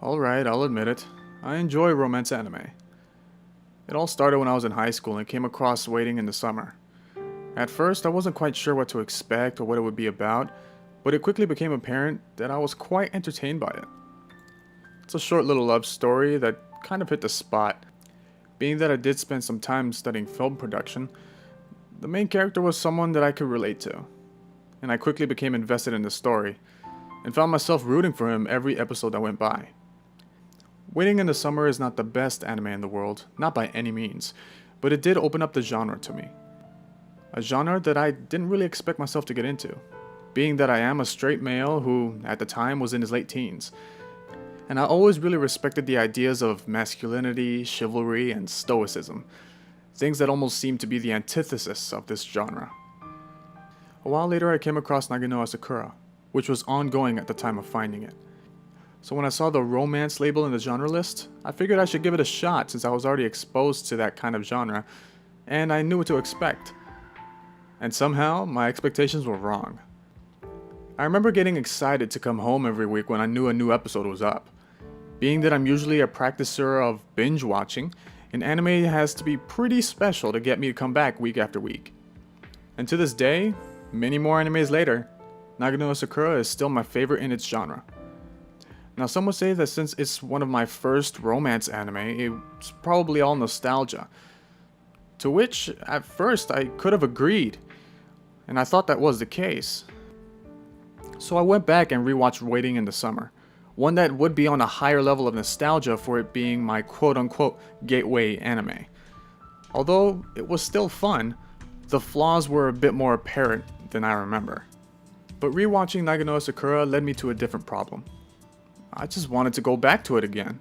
Alright, I'll admit it. I enjoy romance anime. It all started when I was in high school and came across Waiting in the Summer. At first, I wasn't quite sure what to expect or what it would be about, but it quickly became apparent that I was quite entertained by it. It's a short little love story that kind of hit the spot. Being that I did spend some time studying film production, the main character was someone that I could relate to, and I quickly became invested in the story, and found myself rooting for him every episode that went by. Waiting in the Summer is not the best anime in the world, not by any means, but it did open up the genre to me. A genre that I didn't really expect myself to get into, being that I am a straight male who, at the time, was in his late teens. And I always really respected the ideas of masculinity, chivalry, and stoicism, things that almost seem to be the antithesis of this genre. A while later I came across Nagi no Asukara, which was ongoing at the time of finding it. So when I saw the romance label in the genre list, I figured I should give it a shot since I was already exposed to that kind of genre, and I knew what to expect. And somehow, my expectations were wrong. I remember getting excited to come home every week when I knew a new episode was up. Being that I'm usually a practicer of binge watching, an anime has to be pretty special to get me to come back week after week. And to this day, many more animes later, Nagi no Asukara is still my favorite in its genre. Now some would say that since it's one of my first romance anime, it's probably all nostalgia. To which, at first, I could have agreed, and I thought that was the case. So I went back and rewatched Waiting in the Summer, one that would be on a higher level of nostalgia for it being my quote-unquote gateway anime. Although it was still fun, the flaws were a bit more apparent than I remember. But rewatching Nagi no Asukara led me to a different problem. I just wanted to go back to it again.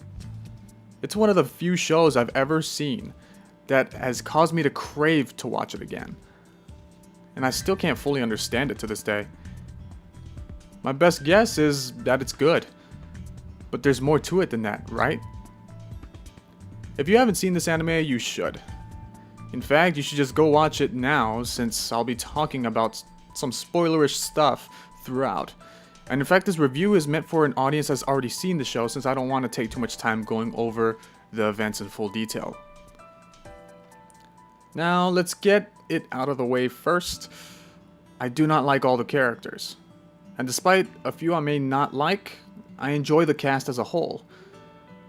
It's one of the few shows I've ever seen that has caused me to crave to watch it again. And I still can't fully understand it to this day. My best guess is that it's good. But there's more to it than that, right? If you haven't seen this anime, you should. In fact, you should just go watch it now since I'll be talking about some spoilerish stuff throughout. And in fact, this review is meant for an audience that's already seen the show since I don't want to take too much time going over the events in full detail. Now, let's get it out of the way first. I do not like all the characters. And despite a few I may not like, I enjoy the cast as a whole.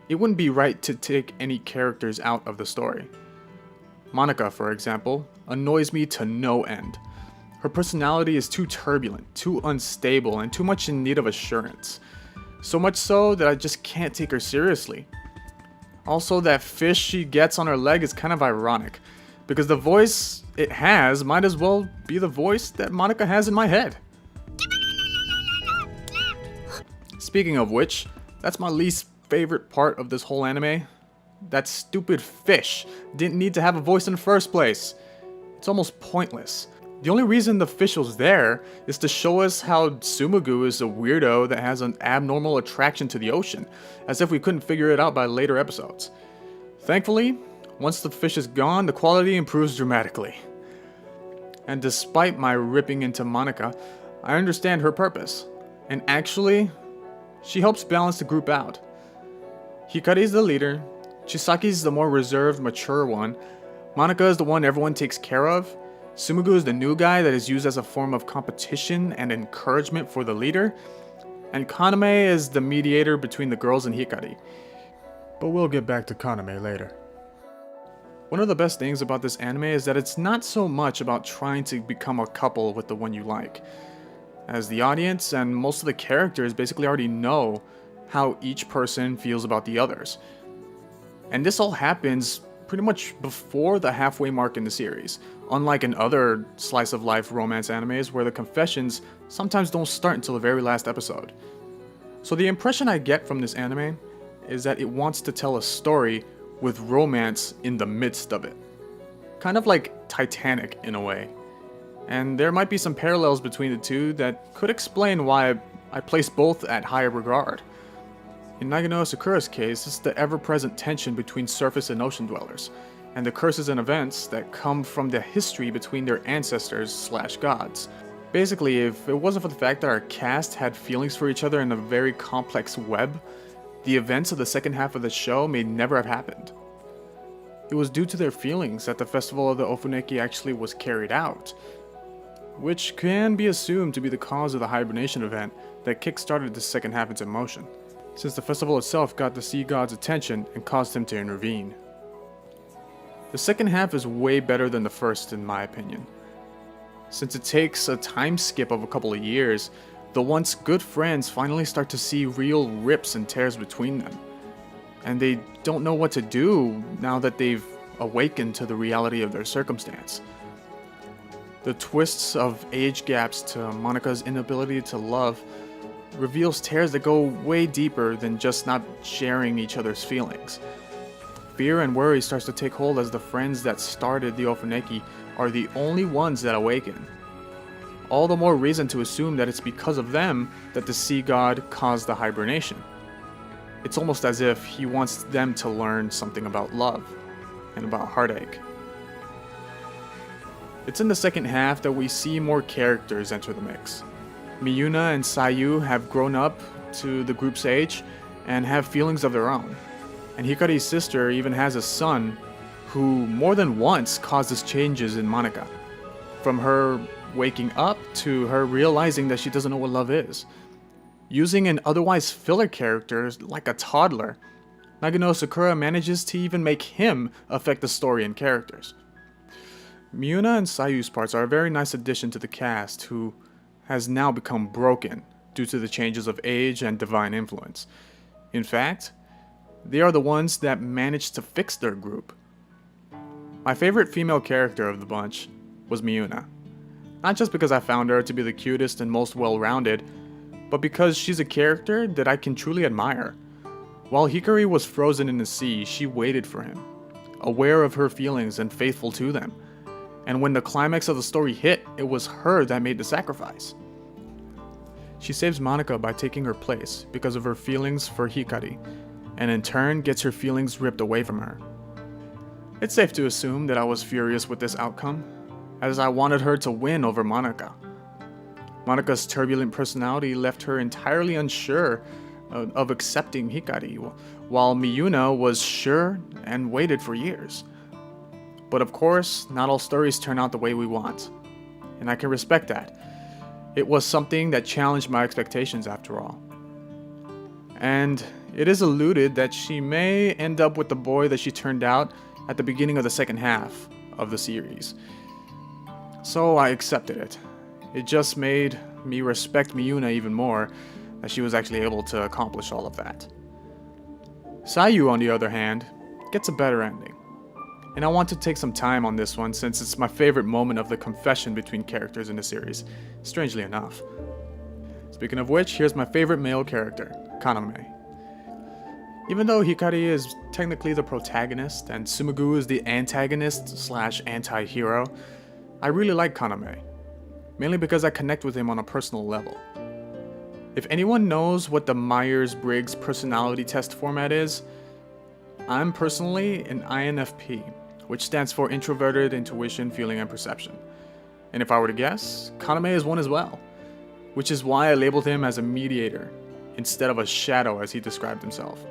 It wouldn't be right to take any characters out of the story. Monica, for example, annoys me to no end. Her personality is too turbulent, too unstable, and too much in need of assurance. So much so that I just can't take her seriously. Also, that fish she gets on her leg is kind of ironic, because the voice it has might as well be the voice that Monica has in my head. Speaking of which, that's my least favorite part of this whole anime. That stupid fish didn't need to have a voice in the first place. It's almost pointless. The only reason the fish was there is to show us how Tsumugu is a weirdo that has an abnormal attraction to the ocean, as if we couldn't figure it out by later episodes. Thankfully, once the fish is gone, the quality improves dramatically. And despite my ripping into Monica, I understand her purpose. And actually, she helps balance the group out. Hikari's the leader, Chisaki's the more reserved, mature one, Monica is the one everyone takes care of, Tsumugu is the new guy that is used as a form of competition and encouragement for the leader, and Kaname is the mediator between the girls and Hikari. But we'll get back to Kaname later. One of the best things about this anime is that it's not so much about trying to become a couple with the one you like, as the audience and most of the characters basically already know how each person feels about the others. And this all happens pretty much before the halfway mark in the series, unlike in other slice-of-life romance animes where the confessions sometimes don't start until the very last episode. So the impression I get from this anime is that it wants to tell a story with romance in the midst of it. Kind of like Titanic in a way. And there might be some parallels between the two that could explain why I place both at higher regard. In Nagi no Asukara's case, it's the ever-present tension between surface and ocean dwellers, and the curses and events that come from the history between their ancestors/gods. Basically, if it wasn't for the fact that our cast had feelings for each other in a very complex web, the events of the second half of the show may never have happened. It was due to their feelings that the Festival of the Ofuneki actually was carried out, which can be assumed to be the cause of the hibernation event that kick-started the second half into motion, since the festival itself got the sea god's attention and caused him to intervene. The second half is way better than the first in my opinion. Since it takes a time skip of a couple of years, the once good friends finally start to see real rips and tears between them. And they don't know what to do now that they've awakened to the reality of their circumstance. The twists of age gaps to Monika's inability to love reveals tears that go way deeper than just not sharing each other's feelings. Fear and worry starts to take hold as the friends that started the Ofuneki are the only ones that awaken. All the more reason to assume that it's because of them that the sea god caused the hibernation. It's almost as if he wants them to learn something about love and about heartache. It's in the second half that we see more characters enter the mix. Miyuna and Sayu have grown up to the group's age and have feelings of their own. And Hikari's sister even has a son who more than once causes changes in Monika. From her waking up to her realizing that she doesn't know what love is. Using an otherwise filler character like a toddler, Nagano Asukara manages to even make him affect the story and characters. Miyuna and Sayu's parts are a very nice addition to the cast who has now become broken due to the changes of age and divine influence. In fact, they are the ones that managed to fix their group. My favorite female character of the bunch was Miyuna. Not just because I found her to be the cutest and most well-rounded, but because she's a character that I can truly admire. While Hikari was frozen in the sea, she waited for him, aware of her feelings and faithful to them. And when the climax of the story hit, it was her that made the sacrifice. She saves Monika by taking her place because of her feelings for Hikari, and in turn gets her feelings ripped away from her. It's safe to assume that I was furious with this outcome, as I wanted her to win over Monika. Monika's turbulent personality left her entirely unsure of accepting Hikari, while Miyuna was sure and waited for years. But of course, not all stories turn out the way we want, and I can respect that. It was something that challenged my expectations after all. And it is alluded that she may end up with the boy that she turned out at the beginning of the second half of the series. So I accepted it. It just made me respect Miyuna even more, that she was actually able to accomplish all of that. Sayu, on the other hand, gets a better ending. And I want to take some time on this one since it's my favorite moment of the confession between characters in the series, strangely enough. Speaking of which, here's my favorite male character, Kaname. Even though Hikari is technically the protagonist and Sumagu is the antagonist / anti-hero, I really like Kaname, mainly because I connect with him on a personal level. If anyone knows what the Myers-Briggs personality test format is, I'm personally an INFP, which stands for Introverted Intuition, Feeling, and Perception. And if I were to guess, Kaname is one as well, which is why I labeled him as a mediator, instead of a shadow as he described himself.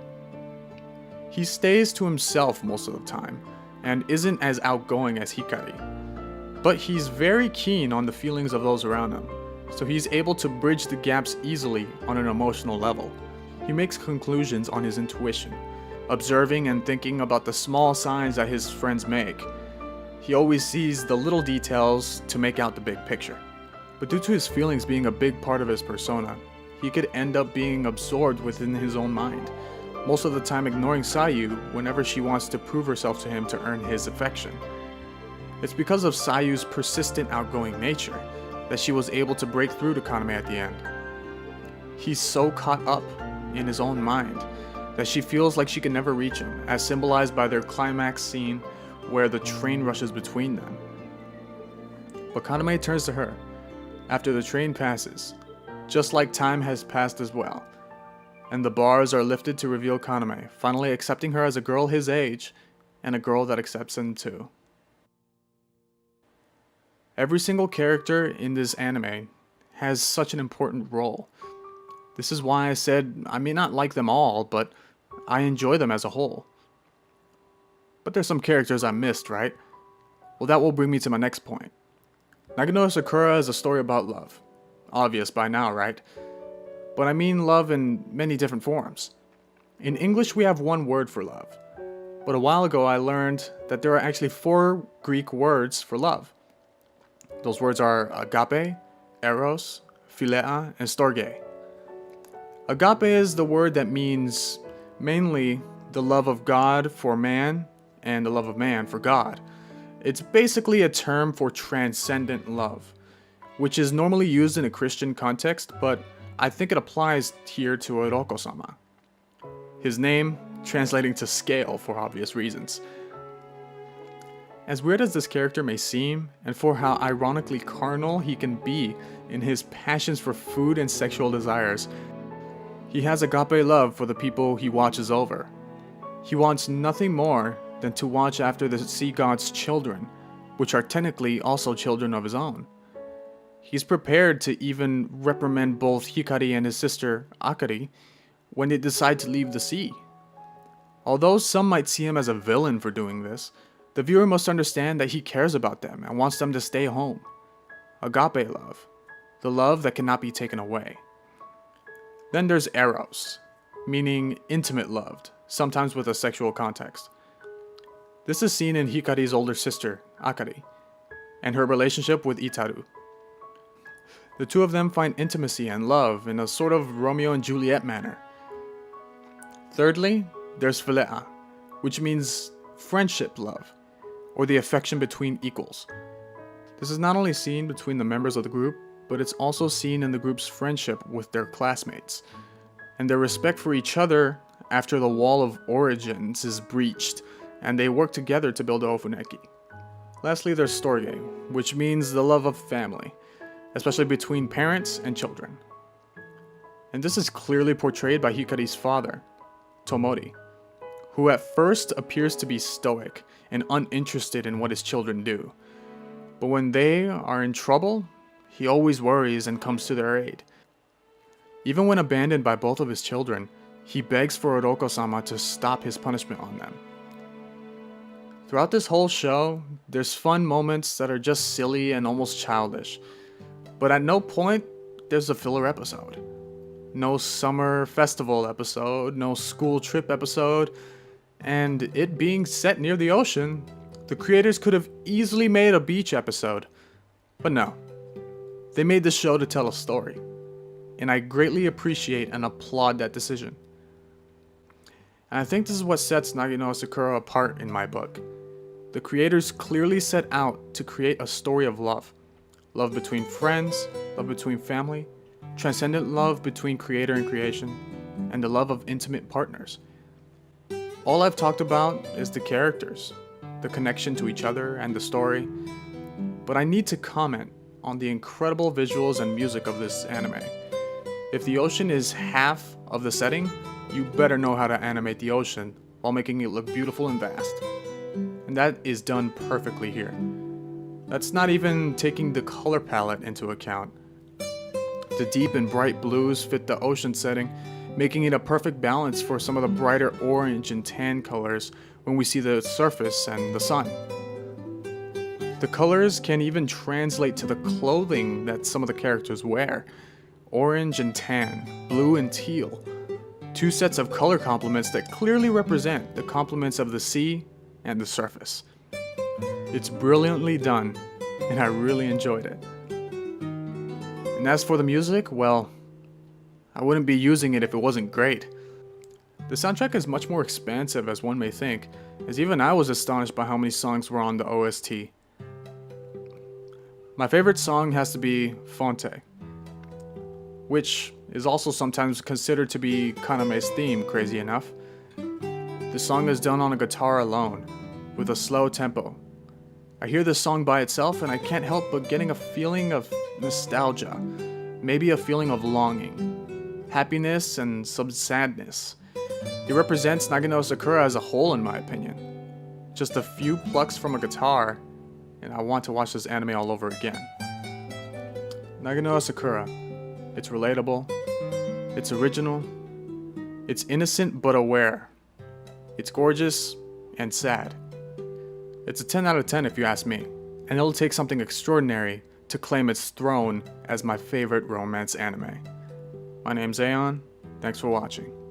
He stays to himself most of the time, and isn't as outgoing as Hikari. But he's very keen on the feelings of those around him, so he's able to bridge the gaps easily on an emotional level. He makes conclusions on his intuition, observing and thinking about the small signs that his friends make. He always sees the little details to make out the big picture. But due to his feelings being a big part of his persona, he could end up being absorbed within his own mind, most of the time ignoring Sayu whenever she wants to prove herself to him to earn his affection. It's because of Sayu's persistent outgoing nature that she was able to break through to Kaname at the end. He's so caught up in his own mind that she feels like she can never reach him, as symbolized by their climax scene where the train rushes between them. But Kaname turns to her after the train passes, just like time has passed as well, and the bars are lifted to reveal Kaname, finally accepting her as a girl his age, and a girl that accepts him too. Every single character in this anime has such an important role. This is why I said I may not like them all, but I enjoy them as a whole. But there's some characters I missed, right? Well, that will bring me to my next point. Nagi no Asukara is a story about love. Obvious by now, right? But I mean love in many different forms. In English, we have one word for love. But a while ago, I learned that there are actually 4 Greek words for love. Those words are agape, eros, philia, and storge. Agape is the word that means mainly the love of God for man and the love of man for God. It's basically a term for transcendent love, which is normally used in a Christian context, but I think it applies here to Oroko-sama. His name, translating to scale for obvious reasons. As weird as this character may seem, and for how ironically carnal he can be in his passions for food and sexual desires, he has agape love for the people he watches over. He wants nothing more than to watch after the sea god's children, which are technically also children of his own. He's prepared to even reprimand both Hikari and his sister Akari when they decide to leave the sea. Although some might see him as a villain for doing this, the viewer must understand that he cares about them and wants them to stay home. Agape love, the love that cannot be taken away. Then there's eros, meaning intimate loved, sometimes with a sexual context. This is seen in Hikari's older sister, Akari, and her relationship with Itaru. The two of them find intimacy and love in a sort of Romeo and Juliet manner. Thirdly, there's philia, which means friendship love, or the affection between equals. This is not only seen between the members of the group, but it's also seen in the group's friendship with their classmates, and their respect for each other after the wall of origins is breached, and they work together to build Ofuneki. Lastly, there's storge, which means the love of family, especially between parents and children. And this is clearly portrayed by Hikari's father, Tomori, who at first appears to be stoic and uninterested in what his children do. But when they are in trouble, he always worries and comes to their aid. Even when abandoned by both of his children, he begs for Oroko-sama to stop his punishment on them. Throughout this whole show, there's fun moments that are just silly and almost childish. But at no point, there's a filler episode. No summer festival episode, no school trip episode, and it being set near the ocean, the creators could have easily made a beach episode. But no. They made this show to tell a story, and I greatly appreciate and applaud that decision. And I think this is what sets Nagi no Asukara apart in my book. The creators clearly set out to create a story of love. Love between friends, love between family, transcendent love between creator and creation, and the love of intimate partners. All I've talked about is the characters, the connection to each other, and the story, but I need to comment on the incredible visuals and music of this anime. If the ocean is half of the setting, you better know how to animate the ocean while making it look beautiful and vast. And that is done perfectly here. That's not even taking the color palette into account. The deep and bright blues fit the ocean setting, making it a perfect balance for some of the brighter orange and tan colors when we see the surface and the sun. The colors can even translate to the clothing that some of the characters wear. Orange and tan, blue and teal. Two sets of color complements that clearly represent the complements of the sea and the surface. It's brilliantly done, and I really enjoyed it. And as for the music, well, I wouldn't be using it if it wasn't great. The soundtrack is much more expansive as one may think, as even I was astonished by how many songs were on the OST. My favorite song has to be Fonte, which is also sometimes considered to be Kaname's theme, crazy enough. The song is done on a guitar alone, with a slow tempo. I hear this song by itself and I can't help but getting a feeling of nostalgia, maybe a feeling of longing, happiness, and some sadness. It represents Nagi no Asukara as a whole in my opinion. Just a few plucks from a guitar, and I want to watch this anime all over again. Nagi no Asukara. It's relatable, It's original. It's innocent but aware. It's gorgeous and sad. It's a 10 out of 10 if you ask me, and it'll take something extraordinary to claim its throne as my favorite romance anime. My name's Aeon. Thanks for watching.